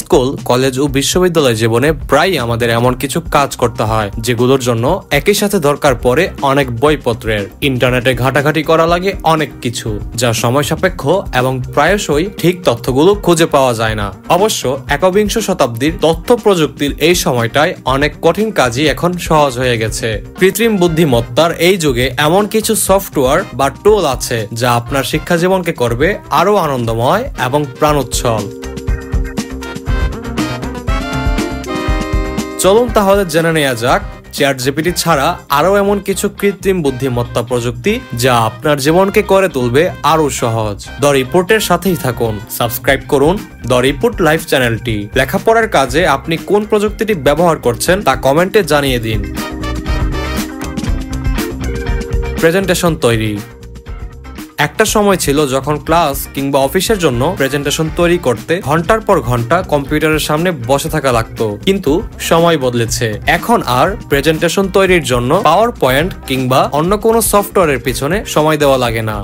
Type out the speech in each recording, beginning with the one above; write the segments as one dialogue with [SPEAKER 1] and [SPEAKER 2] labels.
[SPEAKER 1] School, college ও বিশ্ববিদ্যালয় জীবনে প্রায়ই আমাদের এমন কিছু কাজ করতে হয় যেগুলোর জন্য একই সাথে দরকার পড়ে অনেক বইপত্রের। ইন্টারনেটে ঘাটাঘাটি করা লাগে অনেক কিছু, যা সময় সাপেক্ষ এবং প্রায়শই ঠিক তথ্যগুলো খুঁজে পাওয়া যায় না। অবশ্য একবিংশ শতাব্দীর তথ্য প্রযুক্তির এই সময়টায় অনেক কঠিন কাজই এখন সহজ হয়ে গেছে। কৃত্রিম বুদ্ধিমত্তার এই যুগে এমন কিছু সফটওয়্যার বা টুল আছে যা আপনার শিক্ষা জীবনকে করবে আরো আনন্দময় এবং প্রাণোচ্ছল। চলুন তাহলে জেনে নেওয়া যাক চ্যাটজিপিটি ছাড়া আরো এমন কিছু কৃত্রিম বুদ্ধিমত্তা প্রযুক্তি যা আপনার জীবনকে করে তুলবে আরো সহজ। দ্য রিপোর্টের সাথেই থাকুন, সাবস্ক্রাইব করুন দ্য রিপোর্ট লাইভ চ্যানেলটি। লেখাপড়ার কাজে আপনি কোন প্রযুক্তিটি ব্যবহার করছেন তা কমেন্টে জানিয়ে দিন। প্রেজেন্টেশন তৈরি। একটা সময় ছিল যখন ক্লাস কিংবা অফিসের জন্য প্রেজেন্টেশন তৈরি করতে ঘন্টার পর ঘন্টা কম্পিউটারের সামনে বসে থাকা লাগতো, কিন্তু সময় বদলেছে। এখন আর প্রেজেন্টেশন তৈরির জন্য পাওয়ার পয়েন্ট কিংবা অন্য কোনো সফটওয়্যারের পিছনে সময় দেওয়া লাগে না।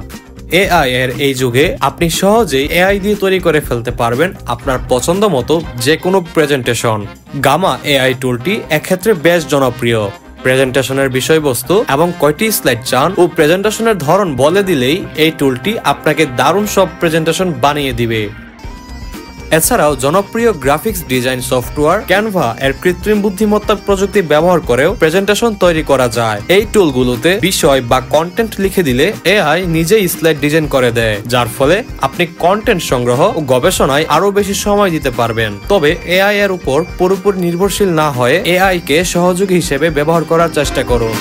[SPEAKER 1] এআই এর এই যুগে আপনি সহজেই এআই দিয়ে তৈরি করে ফেলতে পারবেন আপনার পছন্দ মতো যে কোনো প্রেজেন্টেশন। গামা এআই টুলটি এক্ষেত্রে বেশ জনপ্রিয়। প্রেজেন্টেশনের বিষয়বস্তু এবং কয়টি স্লাইড চান ও প্রেজেন্টেশনের ধরন বলে দিলেই এই টুলটি আপনাকে দারুণ সব প্রেজেন্টেশন বানিয়ে দিবে। এছাড়াও জনপ্রিয় গ্রাফিক্স ডিজাইন সফটওয়্যার ক্যানভা এর কৃত্রিম বুদ্ধিমত্তা প্রযুক্তি ব্যবহার করেও প্রেজেন্টেশন তৈরি করা যায়। এই টুলগুলোতে বিষয় বা কন্টেন্ট লিখে দিলে এআই নিজেই স্লাইড ডিজাইন করে দেয়, যার ফলে আপনি কন্টেন্ট সংগ্রহ ও গবেষণায় আরো বেশি সময় দিতে পারবেন। তবে এআই এর উপর পুরোপুরি নির্ভরশীল না হয়ে এআই কে সহযোগী হিসেবে ব্যবহার করার চেষ্টা করুন।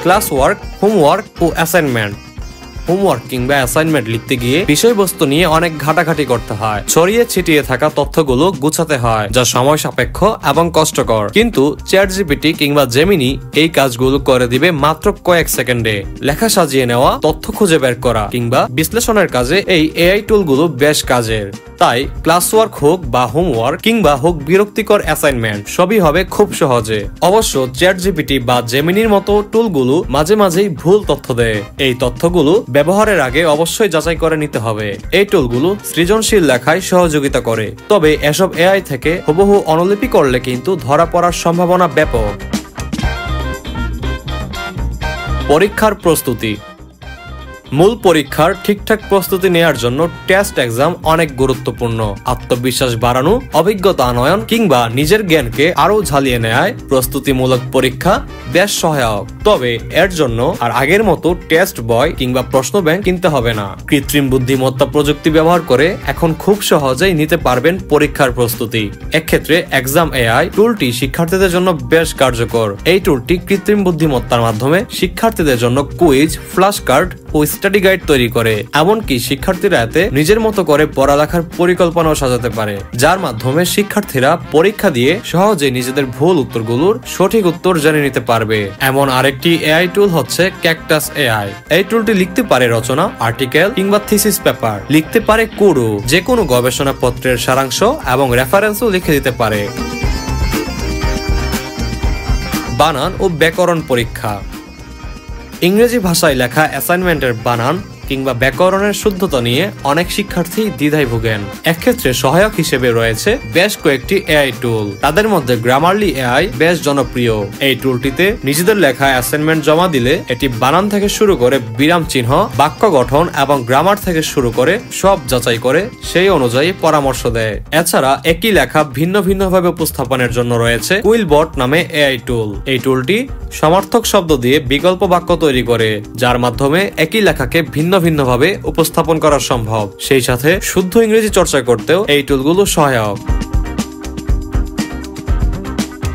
[SPEAKER 1] ক্লাস ওয়ার্ক, হোমওয়ার্ক ও অ্যাসাইনমেন্ট। হোমওয়ার্ক কিংবা অ্যাসাইনমেন্ট লিখতে গিয়ে বিষয়বস্তু নিয়ে অনেক ঘাটাঘাটি করতে হয়। ছড়িয়ে ছিটিয়ে থাকা তথ্যগুলো গুছাতে হয়, যা সময় সাপেক্ষ এবং কষ্টকর। কিন্তু চ্যাটজিপিটি কিংবা জেমিনি এই কাজগুলো করে দিবে মাত্র কয়েক সেকেন্ডে। লেখা সাজিয়ে নেওয়া, তথ্য খুঁজে বের করা কিংবা বিশ্লেষণের কাজে এই এআই টুলগুলো বেশ কাজের। তাই ক্লাস ওয়ার্ক হোক বা হোমওয়ার্ক কিংবা হোক বিরক্তিকর অ্যাসাইনমেন্ট, সবই হবে খুব সহজে। অবশ্য চ্যাটজিপিটি বা জেমিনির মতো টুলগুলো মাঝে মাঝেই ভুল তথ্য দেয়। এই তথ্যগুলো ব্যবহারের আগে অবশ্যই যাচাই করে নিতে হবে। এই টুলগুলো সৃজনশীল লেখায় সহযোগিতা করে, তবে এসব এআই থেকে হুবহু অনুলিপি করলে কিন্তু ধরা পড়ার সম্ভাবনা ব্যাপক। পরীক্ষার প্রস্তুতি। মূল পরীক্ষার ঠিকঠাক প্রস্তুতি নেওয়ার জন্য টেস্ট এক্সাম অনেক গুরুত্বপূর্ণ। আত্মবিশ্বাস বাড়ানো, অভিজ্ঞতা আনয়ন কিংবা নিজের জ্ঞানকে আরো ঝালিয়ে নেয় প্রস্তুতিমূলক পরীক্ষা বেশ সহায়ক। তবে এর জন্য আর আগের মতো টেস্ট বই কিংবা প্রশ্ন ব্যাংক কিনতে হবে না। কৃত্রিম বুদ্ধিমত্তা প্রযুক্তি ব্যবহার করে এখন খুব সহজেই নিতে পারবেন পরীক্ষার প্রস্তুতি। এক্ষেত্রে এক্সাম এআই টুলটি শিক্ষার্থীদের জন্য বেশ কার্যকর। এই টুলটি কৃত্রিম বুদ্ধিমত্তার মাধ্যমে শিক্ষার্থীদের জন্য কুইজ, ফ্ল্যাশ কার্ড ও স্টাডি গাইড তৈরি করে। এমনকি শিক্ষার্থীরা এতে নিজের মতো করে পড়ালেখার পরিকল্পনাও সাজাতে পারে, যার মাধ্যমে শিক্ষার্থীরা পরীক্ষা দিয়ে সহজে নিজেদের ভুল উত্তরগুলোর সঠিক উত্তর জেনে নিতে পারবে। এমন আরেকটি এআই টুল হচ্ছে ক্যাকটাস এআই। এই টুলটি লিখতে পারে রচনা, আর্টিকেল কিংবা থিসিস পেপার, লিখতে পারে কোডও, যে কোনো গবেষণা পত্রের সারাংশ এবং রেফারেন্সও লিখে দিতে পারে। বানান ও ব্যাকরণ পরীক্ষা। ইংরেজি ভাষায় লেখা অ্যাসাইনমেন্টের বানান কিংবা ব্যাকরণের শুদ্ধতা নিয়ে অনেক শিক্ষার্থী দ্বিধায় ভোগেন। এক্ষেত্রে সহায়ক হিসেবে রয়েছে বেশ কয়েকটি এআই টুল। তাদের মধ্যে গ্রামারলি এআই বেশ জনপ্রিয়। এই টুলটিতে নিজেদের লেখা অ্যাসাইনমেন্ট জমা দিলে এটি বানান থেকে শুরু করে বিরাম চিহ্ন, বাক্য গঠন এবং গ্রামার থেকে শুরু করে সব যাচাই করে সেই অনুযায়ী পরামর্শ দেয়। এছাড়া একই লেখা ভিন্ন ভিন্নভাবে উপস্থাপনের জন্য রয়েছে কুইলবট নামে এআই টুল। এই টুলটি সমার্থক শব্দ দিয়ে বিকল্প বাক্য তৈরি করে, যার মাধ্যমে একই লেখাকে ভিন্ন ভিন্নভাবে উপস্থাপন করা সম্ভব। সেই সাথে শুদ্ধ ইংরেজি চর্চা করতেও এই টুলগুলো সহায়ক।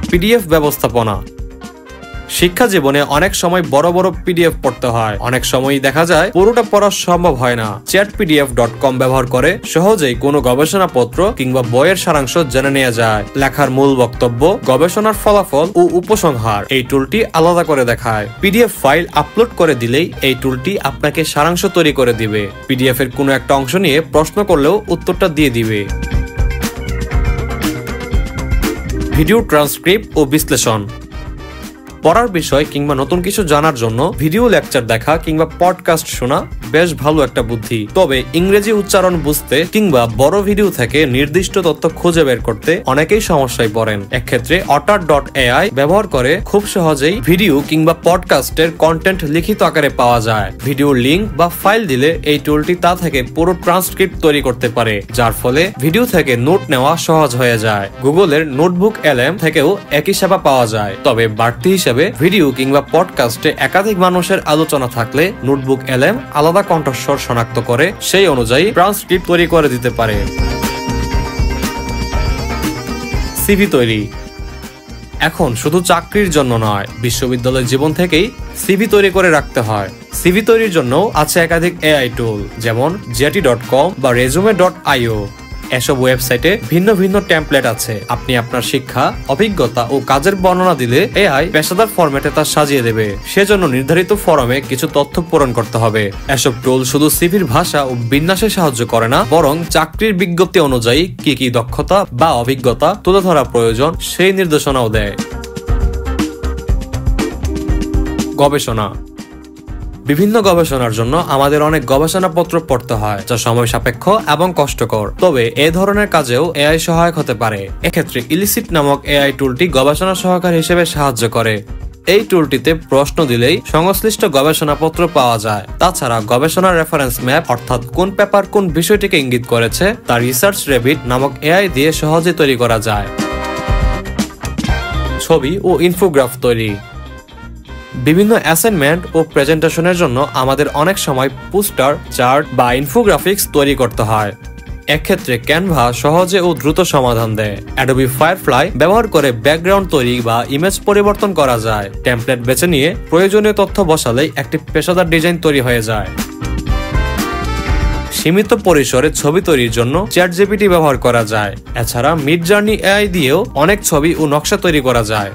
[SPEAKER 1] পিডিএফ ব্যবস্থাপনা। শিক্ষা জীবনে অনেক সময় বড় বড় পিডিএফ পড়তে হয়, অনেক সময় দেখা যায় পুরোটা পড়া সম্ভব হয় না। chatpdf.com ব্যবহার করে সহজেই কোনো গবেষণাপত্র কিংবা বইয়ের সারাংশ জেনে নেওয়া যায়। লেখার মূল বক্তব্য, গবেষণার ফলাফল ও উপসংহার এই টুলটি আলাদা করে দেখায়। পিডিএফ ফাইল আপলোড করে দিলেই এই টুলটি আপনাকে সারাংশ তৈরি করে দিবে। পিডিএফ এর কোনো একটা অংশ নিয়ে প্রশ্ন করলেও উত্তরটা দিয়ে দিবে। ভিডিও ট্রান্সক্রিপ্ট ও বিশ্লেষণ। পড়ার বিষয় কিংবা নতুন কিছু জানার জন্য ভিডিও লেকচার দেখা কিংবা পডকাস্ট শোনা বেশ ভালো একটা বুদ্ধি। তবে ইংরেজি উচ্চারণ বুঝতে কিংবা বড় ভিডিও থেকে নির্দিষ্ট তথ্য খুঁজে বের করতে অনেকেই সমস্যায় পড়েন। এক্ষেত্রে otter.ai ব্যবহার করে খুব সহজেই ভিডিও কিংবা পডকাস্টের কন্টেন্ট লিখিত আকারে পাওয়া যায়। ভিডিও লিংক বা ফাইল দিলে এই টুলটি তা থেকে পুরো ট্রান্সক্রিপ্ট তৈরি করতে পারে, যার ফলে ভিডিও থেকে নোট নেওয়া সহজ হয়ে যায়। গুগলের নোটবুক LM থেকেও একই সেবা পাওয়া যায়। তবে বাড়তি হিসেবে ভিডিও কিংবা পডকাস্টে একাধিক মানুষের আলোচনা থাকলে নোটবুক LM আলাদা কণ্ঠস্বর শনাক্ত করে সেই অনুযায়ী ট্রান্সক্রিপ্ট তৈরি করে দিতে পারে। সিভি তৈরি এখন শুধু চাকরির জন্য নয়, বিশ্ববিদ্যালয় জীবন থেকেই সিভি তৈরি করে রাখতে হয়। সিভি তৈরির জন্য আছে একাধিক AI টুল, যেমন jeti.com বা resume.io। এসব ওয়েবসাইটে ভিন্ন ভিন্ন টেমপ্লেট আছে। আপনি আপনার শিক্ষা, অভিজ্ঞতা ও কাজের বর্ণনা দিলে AI পেশাদার ফরম্যাটে তা সাজিয়ে দেবে। সেজন্য নির্ধারিত ফরমে কিছু তথ্য পূরণ করতে হবে। এসব টুল শুধু সিভির ভাষা ও বিন্যাসে সাহায্য করে না, বরং চাকরির বিজ্ঞপ্তি অনুযায়ী কি কি দক্ষতা বা অভিজ্ঞতা তুলে ধরা প্রয়োজন সেই নির্দেশনাও দেয়। গবেষণা বিভিন্ন গবেষণার জন্য আমাদের অনেক গবেষণাপত্র পড়তে হয়, যা সময় সাপেক্ষ এবং কষ্টকর। তবে এ ধরনের কাজেও AI সহায়ক হতে পারে। এক্ষেত্রে ইলিসিট নামক AI টুলটি গবেষণা সহকারী হিসেবে সাহায্য করে। এই টুলটিতে প্রশ্ন দিলেই সংশ্লিষ্ট গবেষণাপত্র পাওয়া যায়। তাছাড়া গবেষণার রেফারেন্স ম্যাপ, অর্থাৎ কোন পেপার কোন বিষয়টিকে ইঙ্গিত করেছে, তা রিসার্চ রেবিট নামক AI দিয়ে সহজে তৈরি করা যায়। ছবি ও ইনফোগ্রাফ তৈরি বিভিন্ন অ্যাসাইনমেন্ট ও প্রেজেন্টেশনের জন্য আমাদের অনেক সময় পোস্টার, চার্ট বা ইনফোগ্রাফিক্স তৈরি করতে হয়। এক্ষেত্রে ক্যানভা সহজে ও দ্রুত সমাধান দেয়। অ্যাডোবি ফায়ারফ্লাই ব্যবহার করে ব্যাকগ্রাউন্ড তৈরি বা ইমেজ পরিবর্তন করা যায়। টেমপ্লেট বেছে নিয়ে প্রয়োজনীয় তথ্য বসালেই একটি পেশাদার ডিজাইন তৈরি হয়ে যায়। সীমিত পরিসরে ছবি তৈরির জন্য ChatGPT ব্যবহার করা যায়। এছাড়া মিডজার্নি AI দিয়েও অনেক ছবি ও নকশা তৈরি করা যায়।